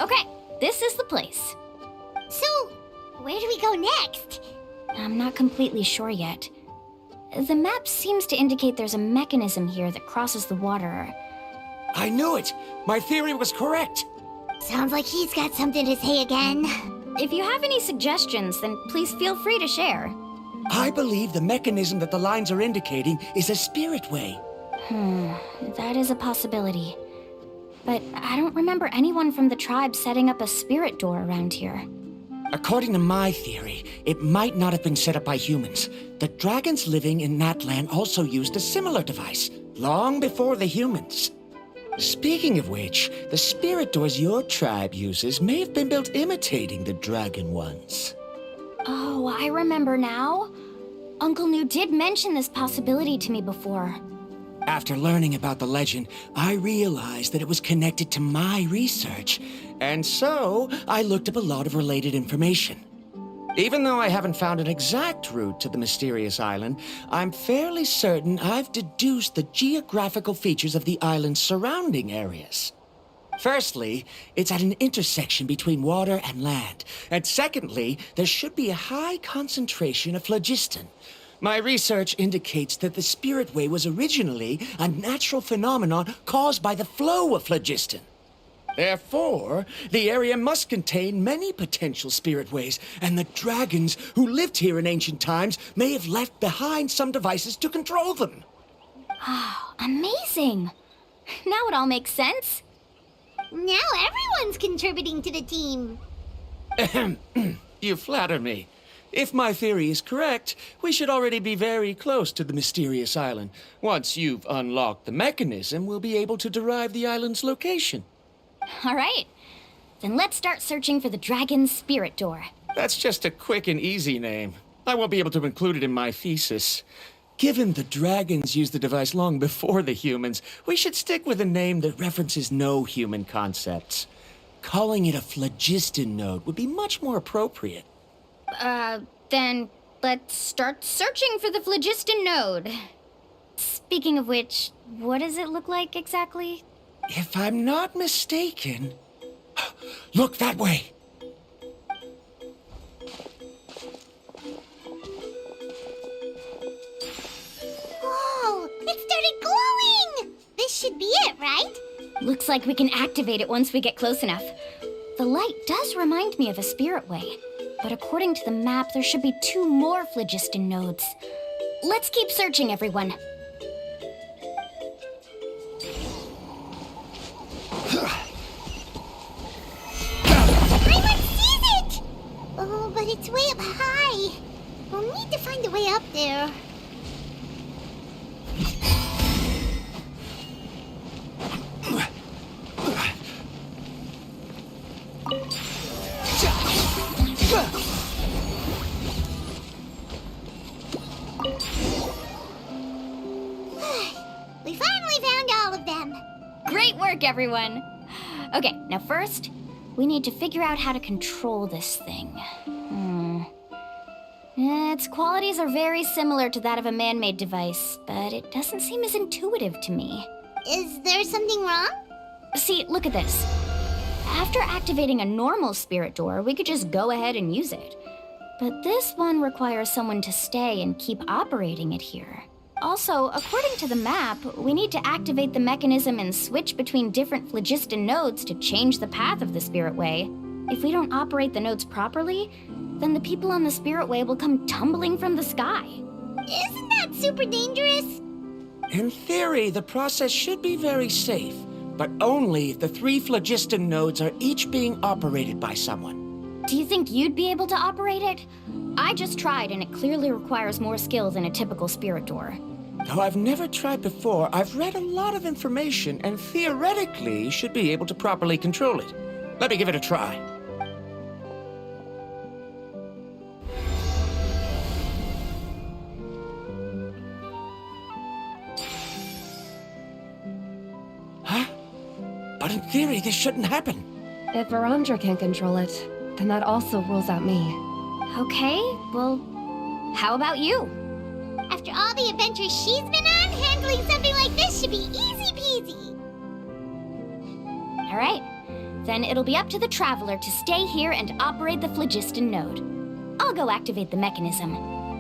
Okay, this is the place. So, where do we go next? I'm not completely sure yet. The map seems to indicate there's a mechanism here that crosses the water. I knew it! My theory was correct! Sounds like he's got something to say again. If you have any suggestions, then please feel free to share. I believe the mechanism that the lines are indicating is a spirit way. That is a possibility. But I don't remember anyone from the tribe setting up a spirit door around here. According to my theory, it might not have been set up by humans. The dragons living in that land also used a similar device, long before the humans. Speaking of which, the spirit doors your tribe uses may have been built imitating the dragon ones. Oh, I remember now. Uncle New did mention this possibility to me before. After learning about the legend, I realized that it was connected to my research, and so I looked up a lot of related information. Even though I haven't found an exact route to the mysterious island, I'm fairly certain I've deduced the geographical features of the island's surrounding areas. Firstly, it's at an intersection between water and land, and secondly, there should be a high concentration of phlogiston. My research indicates that the Spirit Way was originally a natural phenomenon caused by the flow of phlogiston. Therefore, the area must contain many potential spirit ways, and the dragons who lived here in ancient times may have left behind some devices to control them. Oh, amazing! Now it all makes sense. Now everyone's contributing to the team. You flatter me. If my theory is correct, we should already be very close to the mysterious island. Once you've unlocked the mechanism, we'll be able to derive the island's location. All right. Then let's start searching for the dragon's spirit door. That's just a quick and easy name. I won't be able to include it in my thesis. Given the dragons used the device long before the humans, we should stick with a name that references no human concepts. Calling it a phlogiston node would be much more appropriate. Then let's start searching for the phlogiston node. Speaking of which, what does it look like exactly? If I'm not mistaken... Look that way! Whoa! It started glowing! This should be it, right? Looks like we can activate it once we get close enough. The light does remind me of a spirit way, but according to the map, there should be 2 more phlogiston nodes. Let's keep searching, everyone. Everyone sees it! Oh, but it's way up high. We'll need to find a way up there. We finally found all of them. Great work, everyone. Okay, now first, we need to figure out how to control this thing. Its qualities are very similar to that of a man-made device, but it doesn't seem as intuitive to me. Is there something wrong? See, look at this. After activating a normal spirit door, we could just go ahead and use it. But this one requires someone to stay and keep operating it here. Also, according to the map, we need to activate the mechanism and switch between different phlogiston nodes to change the path of the Spirit Way. If we don't operate the nodes properly, then the people on the Spirit Way will come tumbling from the sky. Isn't that super dangerous? In theory, the process should be very safe, but only if the 3 phlogiston nodes are each being operated by someone. Do you think you'd be able to operate it? I just tried, and it clearly requires more skill than a typical spirit door. Though I've never tried before, I've read a lot of information and theoretically should be able to properly control it. Let me give it a try. Huh? But in theory, this shouldn't happen. If Verandra can control it, then that also rules out me. Okay, well, how about you? After all the adventures she's been on, handling something like this should be easy peasy. All right, Then it'll be up to the Traveler to stay here and operate the phlogiston node. I'll go activate the mechanism.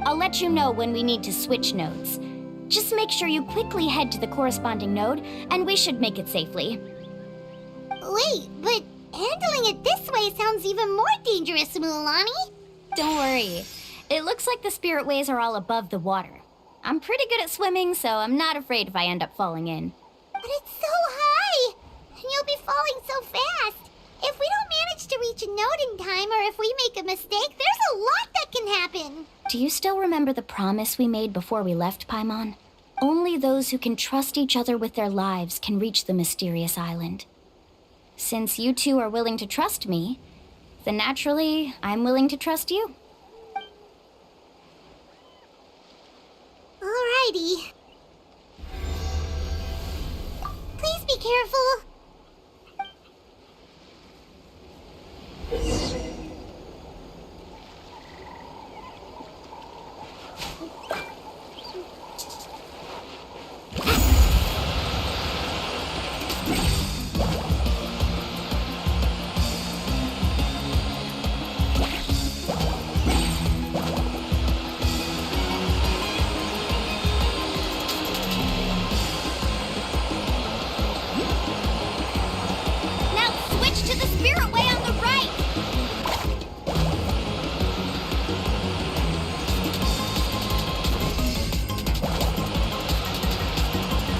I'll let you know when we need to switch nodes. Just make sure you quickly head to the corresponding node, and we should make it safely. Wait, but handling it this way sounds even more dangerous, Mualani. Don't worry. It looks like the spirit ways are all above the water. I'm pretty good at swimming, so I'm not afraid if I end up falling in. But it's so high, and you'll be falling so fast. If we don't manage to reach a node in time, or if we make a mistake, there's a lot that can happen. Do you still remember the promise we made before we left Paimon? Only those who can trust each other with their lives can reach the mysterious island. Since you two are willing to trust me, then naturally, I'm willing to trust you. Alrighty. Please be careful. Now switch to the spirit way on the right!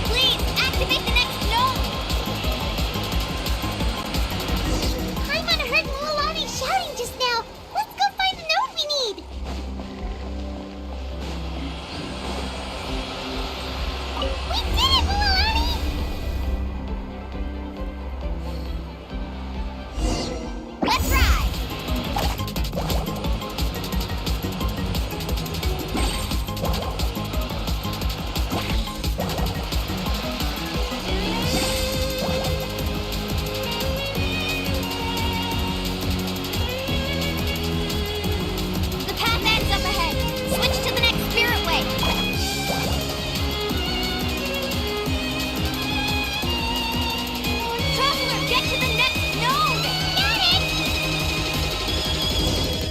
Please, activate the next node! Paimon heard Mualani shouting just now. Let's go find the node we need. We did it, Mualani! Let's ride! The path ends up ahead. Switch to the next spirit way. Traveler, get to the next node! Got it!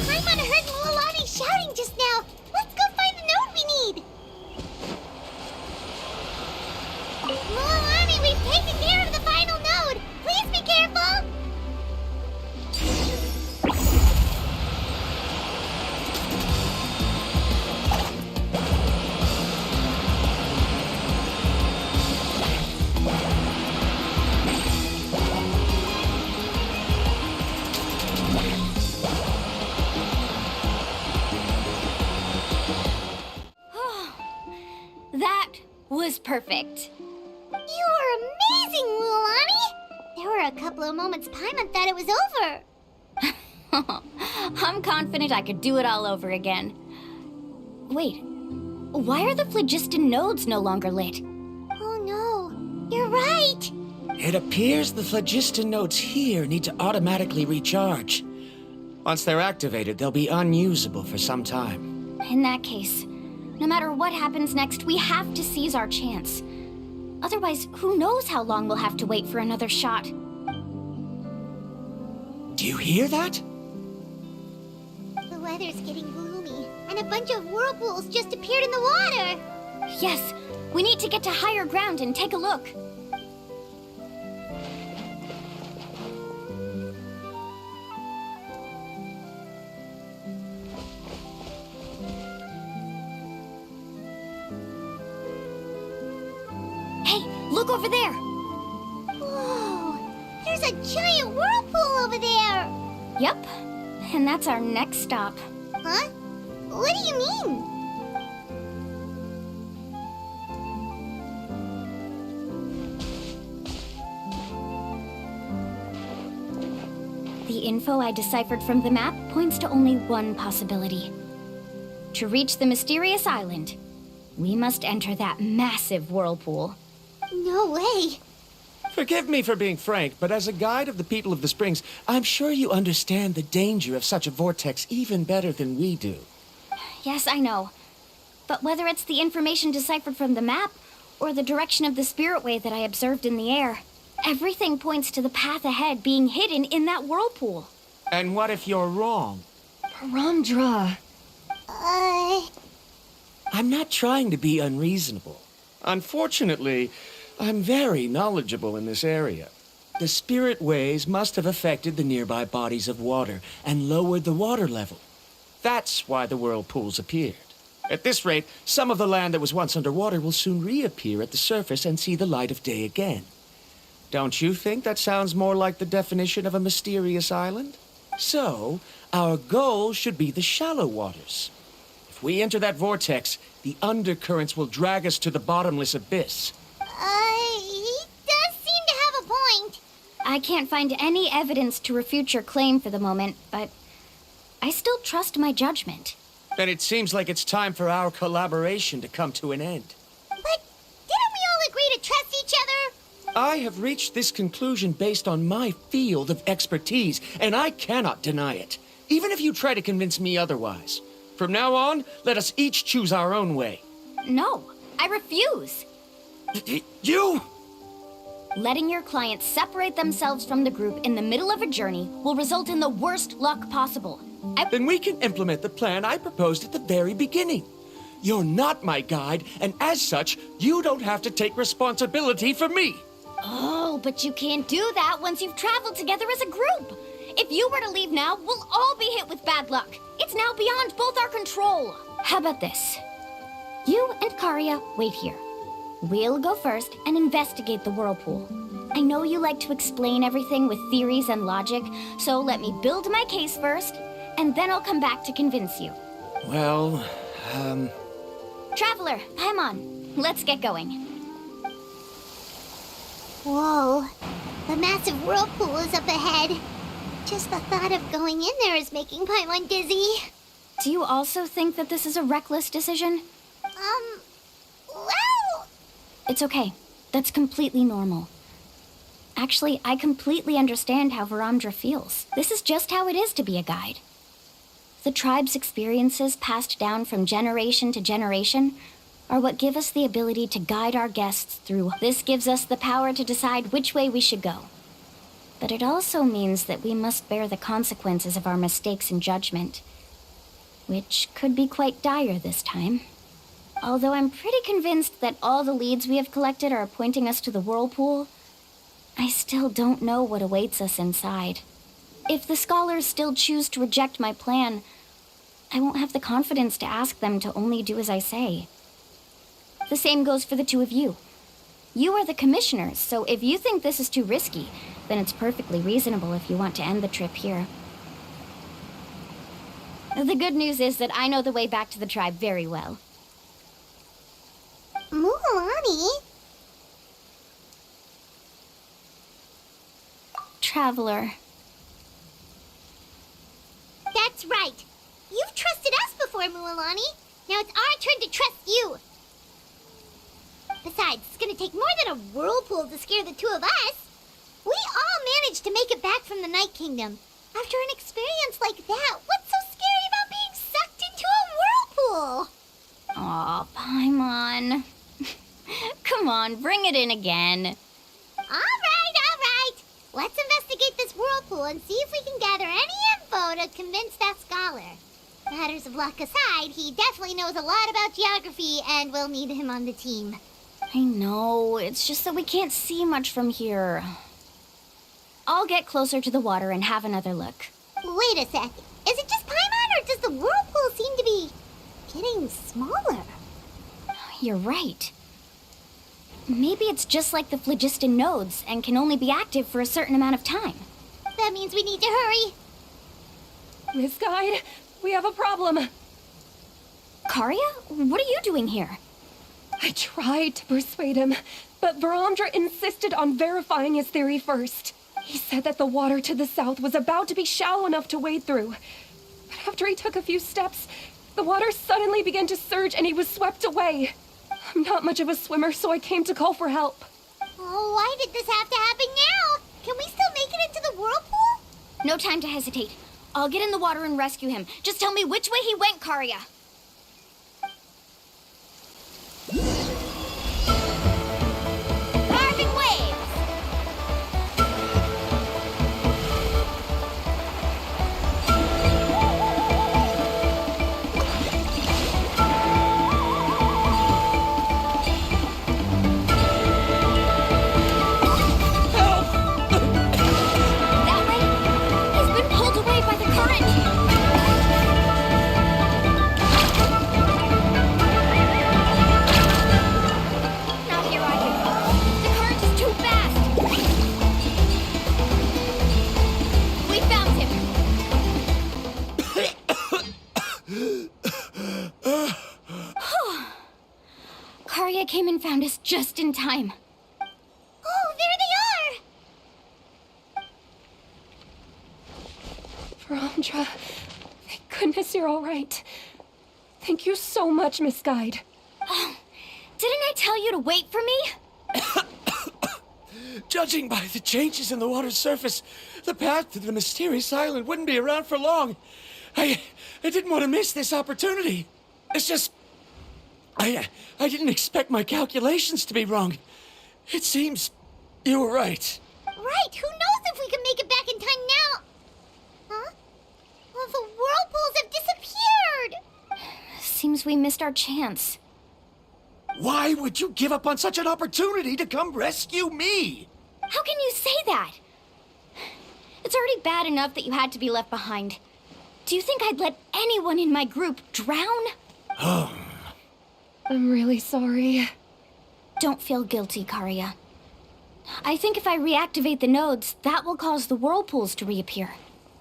Paimon heard Mualani shouting just now. Let's go find the node we need. Mualani, we've taken care of the final node. Please be careful. That was perfect. You are amazing, Mualani. There were a couple of moments Paimon thought it was over. I'm confident I could do it all over again. Wait, why are the phlogiston nodes no longer lit? Oh no, you're right. It appears the phlogiston nodes here need to automatically recharge. Once they're activated, they'll be unusable for some time. In that case, no matter what happens next, we have to seize our chance. Otherwise, who knows how long we'll have to wait for another shot. Do you hear that? The weather's getting gloomy, and a bunch of whirlpools just appeared in the water. Yes, we need to get to higher ground and take a look. Hey, look over there! Whoa, there's a giant whirlpool over there. Yep, and that's our next stop. Huh? What do you mean? The info I deciphered from the map points to only one possibility. To reach the mysterious island, we must enter that massive whirlpool. No way. Forgive me for being frank, but as a guide of the people of the Springs, I'm sure you understand the danger of such a vortex even better than we do. Yes, I know. But whether it's the information deciphered from the map, or the direction of the spirit wave that I observed in the air, Everything points to the path ahead being hidden in that whirlpool. And what if you're wrong? Paramdra. I'm not trying to be unreasonable. Unfortunately, I'm very knowledgeable in this area. The spirit waves must have affected the nearby bodies of water and lowered the water level. That's why the whirlpools appeared. At this rate, some of the land that was once underwater will soon reappear at the surface and see the light of day again. Don't you think that sounds more like the definition of a mysterious island? So, our goal should be the shallow waters. If we enter that vortex, the undercurrents will drag us to the bottomless abyss. He does seem to have a point. I can't find any evidence to refute your claim for the moment, but I still trust my judgment. Then it seems like it's time for our collaboration to come to an end. But didn't we all agree to trust each other? I have reached this conclusion based on my field of expertise, and I cannot deny it, even if you try to convince me otherwise. From now on, let us each choose our own way. No, I refuse. You? Letting your clients separate themselves from the group in the middle of a journey will result in the worst luck possible. Then we can implement the plan I proposed at the very beginning. You're not my guide, and as such, you don't have to take responsibility for me. Oh, but you can't do that once you've traveled together as a group. If you were to leave now, we'll all be hit with bad luck. It's now beyond both our control. How about this? You and Karya wait here. We'll go first and investigate the whirlpool. I know you like to explain everything with theories and logic, so let me build my case first, and then I'll come back to convince you. Well, Traveler, Paimon, let's get going. Whoa, the massive whirlpool is up ahead. Just the thought of going in there is making Paimon dizzy. Do you also think that this is a reckless decision? Well... It's okay. That's completely normal. Actually, I completely understand how Paramdra feels. This is just how it is to be a guide. The tribe's experiences passed down from generation to generation are what give us the ability to guide our guests through. This gives us the power to decide which way we should go. But it also means that we must bear the consequences of our mistakes in judgment, which could be quite dire this time. Although I'm pretty convinced that all the leads we have collected are pointing us to the whirlpool, I still don't know what awaits us inside. If the scholars still choose to reject my plan, I won't have the confidence to ask them to only do as I say. The same goes for the two of you. You are the commissioners, so if you think this is too risky, then it's perfectly reasonable if you want to end the trip here. The good news is that I know the way back to the tribe very well. Mualani? Traveler. That's right. You've trusted us before, Mualani. Now it's our turn to trust you. Besides, it's gonna take more than a whirlpool to scare the two of us. We all managed to make it back from the Night Kingdom. After an experience like that, what's so scary about being sucked into a whirlpool? Aw, Paimon. Come on, bring it in again. All right. Let's investigate this whirlpool and see if we can gather any info to convince that scholar. Matters of luck aside, he definitely knows a lot about geography, and we'll need him on the team. I know, it's just that we can't see much from here. I'll get closer to the water and have another look. Wait a sec. Is it just Paimon, or does the whirlpool seem to be getting smaller? You're right. Maybe it's just like the phlogiston nodes and can only be active for a certain amount of time. That means we need to hurry. Miss Guide, we have a problem. Karya, what are you doing here? I tried to persuade him, but Paramdra insisted on verifying his theory first. He said that the water to the south was about to be shallow enough to wade through. But after he took a few steps, the water suddenly began to surge and he was swept away. I'm not much of a swimmer, so I came to call for help. Oh, why did this have to happen now? Can we still make it into the whirlpool? No time to hesitate. I'll get in the water and rescue him. Just tell me which way he went, Karya. Carving waves! came and found us just in time. Oh, there they are! Verandra, thank goodness you're all right. Thank you so much, Miss Guide. Oh, didn't I tell you to wait for me? Judging by the changes in the water's surface, the path to the mysterious island wouldn't be around for long. I didn't want to miss this opportunity. It's just... I didn't expect my calculations to be wrong. It seems you were right. Right, who knows if we can make it back in time now? Huh? Well, the whirlpools have disappeared! Seems we missed our chance. Why would you give up on such an opportunity to come rescue me? How can you say that? It's already bad enough that you had to be left behind. Do you think I'd let anyone in my group drown? I'm really sorry. Don't feel guilty, Karia. I think if I reactivate the nodes, that will cause the whirlpools to reappear.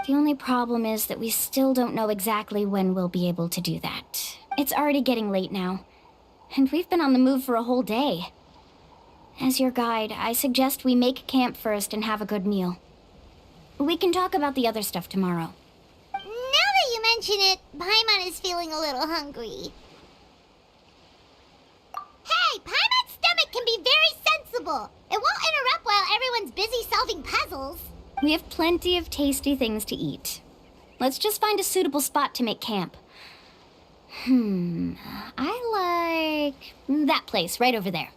The only problem is that we still don't know exactly when we'll be able to do that. It's already getting late now, and we've been on the move for a whole day. As your guide, I suggest we make camp first and have a good meal. We can talk about the other stuff tomorrow. Now that you mention it, Paimon is feeling a little hungry. Hey, Paimon's stomach can be very sensible. It won't interrupt while everyone's busy solving puzzles. We have plenty of tasty things to eat. Let's just find a suitable spot to make camp. I like that place right over there.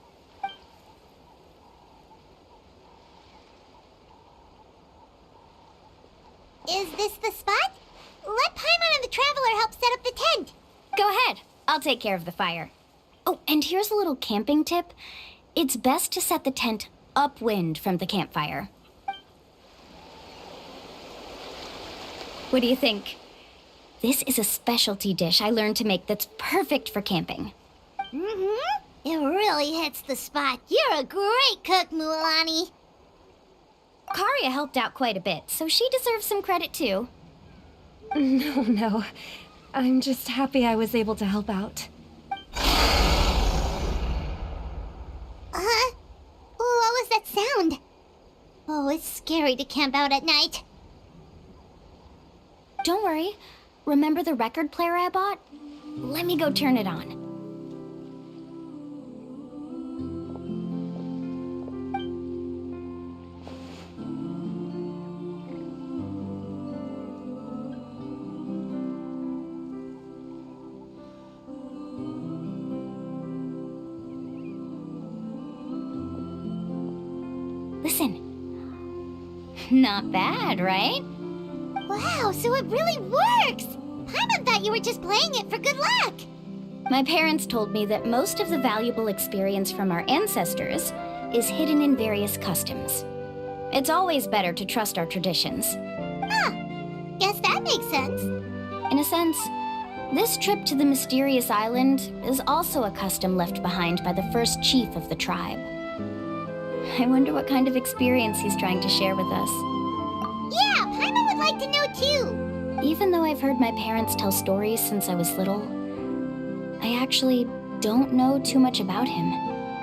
Is this the spot? Let Paimon and the Traveler help set up the tent. Go ahead. I'll take care of the fire. Oh, and here's a little camping tip. It's best to set the tent upwind from the campfire. What do you think? This is a specialty dish I learned to make that's perfect for camping. Mm-hmm. It really hits the spot. You're a great cook, Mualani. Karia helped out quite a bit, so she deserves some credit too. No. I'm just happy I was able to help out. Huh? What was that sound? Oh, it's scary to camp out at night. Don't worry. Remember the record player I bought? Let me go turn it on. Listen. Not bad, right? Wow, so it really works! Paimon thought you were just playing it for good luck. My parents told me that most of the valuable experience from our ancestors is hidden in various customs. It's always better to trust our traditions. Huh. Guess that makes sense. In a sense, this trip to the mysterious island is also a custom left behind by the first chief of the tribe. I wonder what kind of experience he's trying to share with us. Yeah, Paimon would like to know too. Even though I've heard my parents tell stories since I was little, I actually don't know too much about him.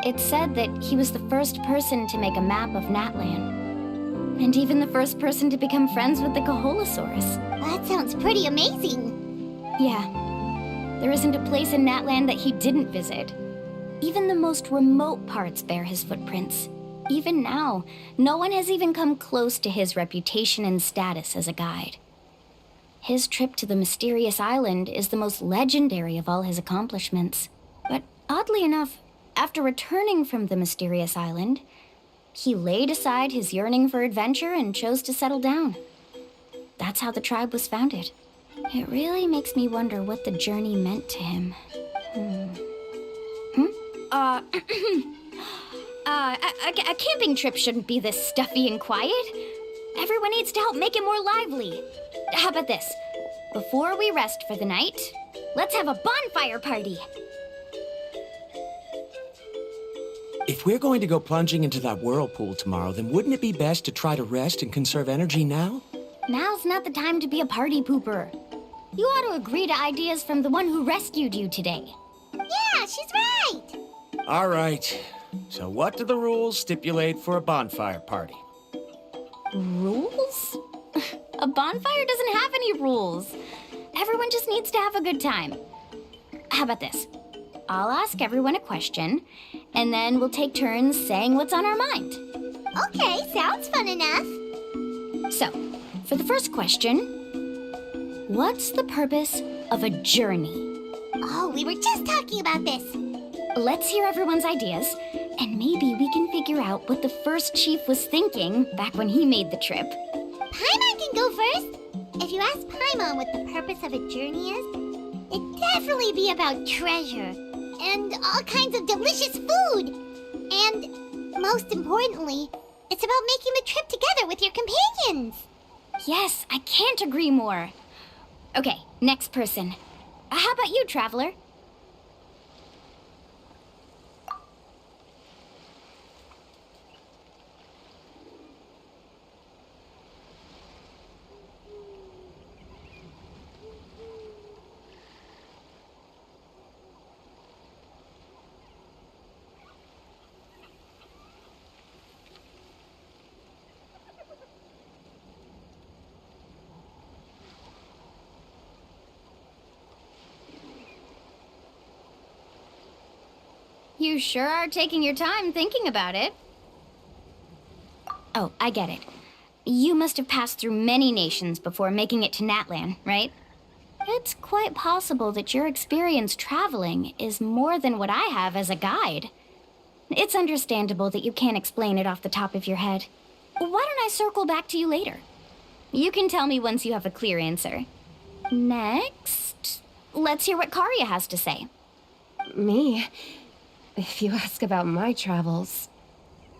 It's said that he was the first person to make a map of Natlan, and even the first person to become friends with the Kaholosaurus. That sounds pretty amazing. Yeah, there isn't a place in Natlan that he didn't visit. Even the most remote parts bear his footprints. Even now, no one has even come close to his reputation and status as a guide. His trip to the mysterious island is the most legendary of all his accomplishments. But oddly enough, after returning from the mysterious island, he laid aside his yearning for adventure and chose to settle down. That's how the tribe was founded. It really makes me wonder what the journey meant to him. A camping trip shouldn't be this stuffy and quiet. Everyone needs to help make it more lively. How about this? Before we rest for the night, let's have a bonfire party. If we're going to go plunging into that whirlpool tomorrow, then wouldn't it be best to try to rest and conserve energy now? Now's not the time to be a party pooper. You ought to agree to ideas from the one who rescued you today. Yeah, she's right. All right. So what do the rules stipulate for a bonfire party? Rules? A bonfire doesn't have any rules. Everyone just needs to have a good time. How about this? I'll ask everyone a question, and then we'll take turns saying what's on our mind. Okay, sounds fun enough. So, for the first question, what's the purpose of a journey? Oh, we were just talking about this. Let's hear everyone's ideas, and maybe we can figure out what the first chief was thinking back when he made the trip. Paimon can go first. If you ask Paimon what the purpose of a journey is, it'd definitely be about treasure and all kinds of delicious food. And most importantly, it's about making the trip together with your companions. Yes, I can't agree more. Okay, next person. How about you, Traveler? You sure are taking your time thinking about it. Oh, I get it. You must have passed through many nations before making it to Natlan, right? It's quite possible that your experience traveling is more than what I have as a guide. It's understandable that you can't explain it off the top of your head. Why don't I circle back to you later? You can tell me once you have a clear answer. Next, let's hear what Karya has to say. Me? If you ask about my travels,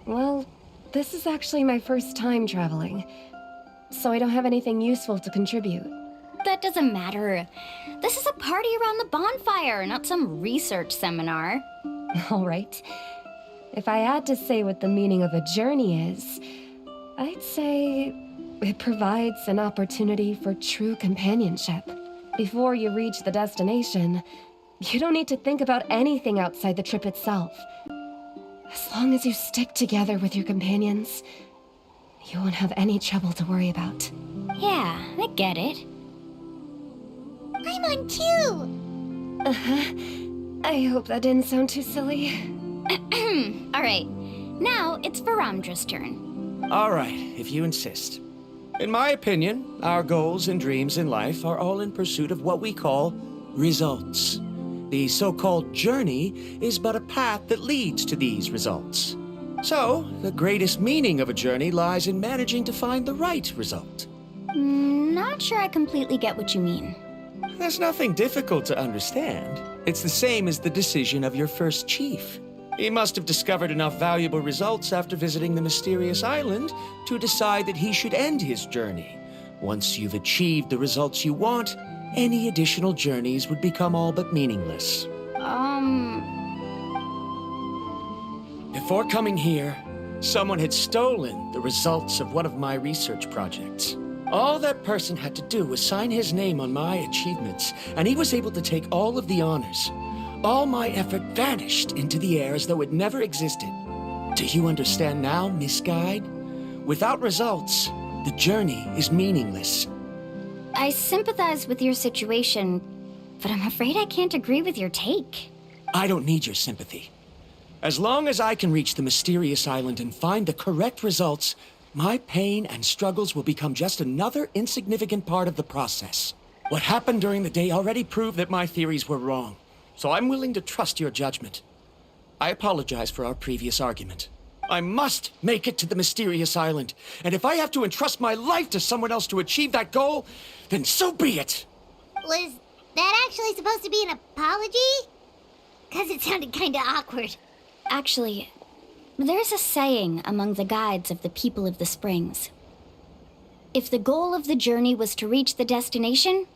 well, this is actually my first time traveling, so I don't have anything useful to contribute. That doesn't matter. This is a party around the bonfire, not some research seminar. All right. If I had to say what the meaning of a journey is, I'd say it provides an opportunity for true companionship. Before you reach the destination, you don't need to think about anything outside the trip itself. As long as you stick together with your companions, you won't have any trouble to worry about. Yeah, I get it. I'm on too. I hope that didn't sound too silly. All right, now it's Varamdra's turn. All right, if you insist. In my opinion, our goals and dreams in life are all in pursuit of what we call results. The so-called journey is but a path that leads to these results. So, the greatest meaning of a journey lies in managing to find the right result. Not sure I completely get what you mean. There's nothing difficult to understand. It's the same as the decision of your first chief. He must have discovered enough valuable results after visiting the mysterious island to decide that he should end his journey. Once you've achieved the results you want, any additional journeys would become all but meaningless. Before coming here, someone had stolen the results of one of my research projects. All that person had to do was sign his name on my achievements, and he was able to take all of the honors. All my effort vanished into the air as though it never existed. Do you understand now, Miss Guide? Without results, the journey is meaningless. I sympathize with your situation, but I'm afraid I can't agree with your take. I don't need your sympathy. As long as I can reach the mysterious island and find the correct results, my pain and struggles will become just another insignificant part of the process. What happened during the day already proved that my theories were wrong, so I'm willing to trust your judgment. I apologize for our previous argument. I must make it to the mysterious island, and if I have to entrust my life to someone else to achieve that goal, then so be it! Was that actually supposed to be an apology? Because it sounded kinda awkward. Actually, there's a saying among the guides of the people of the springs. If the goal of the journey was to reach the destination,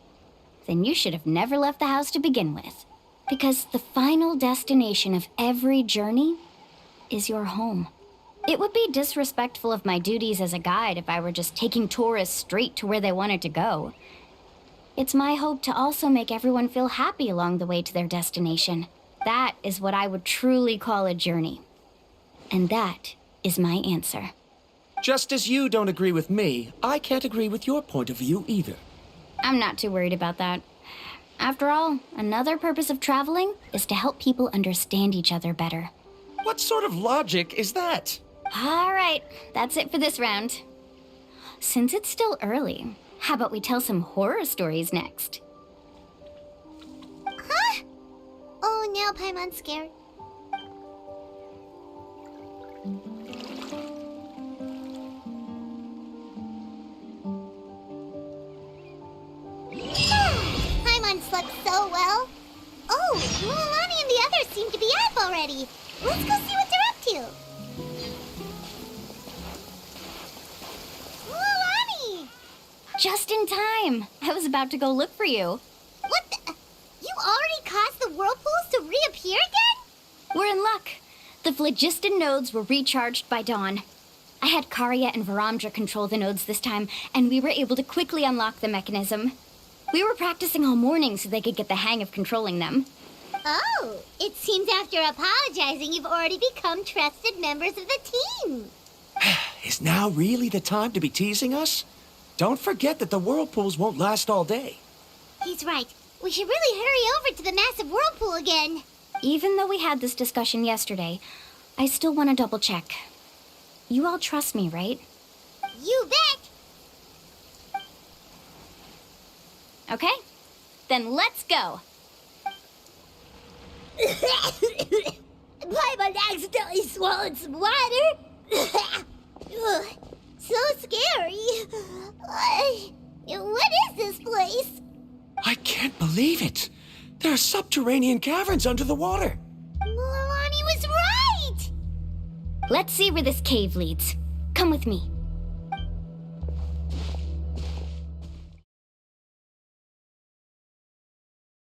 then you should have never left the house to begin with. Because the final destination of every journey is your home. It would be disrespectful of my duties as a guide if I were just taking tourists straight to where they wanted to go. It's my hope to also make everyone feel happy along the way to their destination. That is what I would truly call a journey. And that is my answer. Just as you don't agree with me, I can't agree with your point of view either. I'm not too worried about that. After all, another purpose of traveling is to help people understand each other better. What sort of logic is that? All right, that's it for this round. Since it's still early, how about we tell some horror stories next? Huh? Oh, now Paimon's scared. Paimon slept so well. Oh, Mualani and the others seem to be up already. Let's go see what they're up to. Mualani! Just in time. I was about to go look for you. What the? You already caused the whirlpools to reappear again? We're in luck. The phlogiston nodes were recharged by dawn. I had Karya and Varamdra control the nodes this time, and we were able to quickly unlock the mechanism. We were practicing all morning so they could get the hang of controlling them. Oh, it seems after apologizing, you've already become trusted members of the team. Is now really the time to be teasing us? Don't forget that the whirlpools won't last all day. He's right. We should really hurry over to the massive whirlpool again. Even though we had this discussion yesterday, I still want to double check. You all trust me, right? You bet. Okay, then let's go. Paimon accidentally swallowed some water. Ugh, so scary. What is this place? I can't believe it. There are subterranean caverns under the water. Mualani was right. Let's see where this cave leads. Come with me.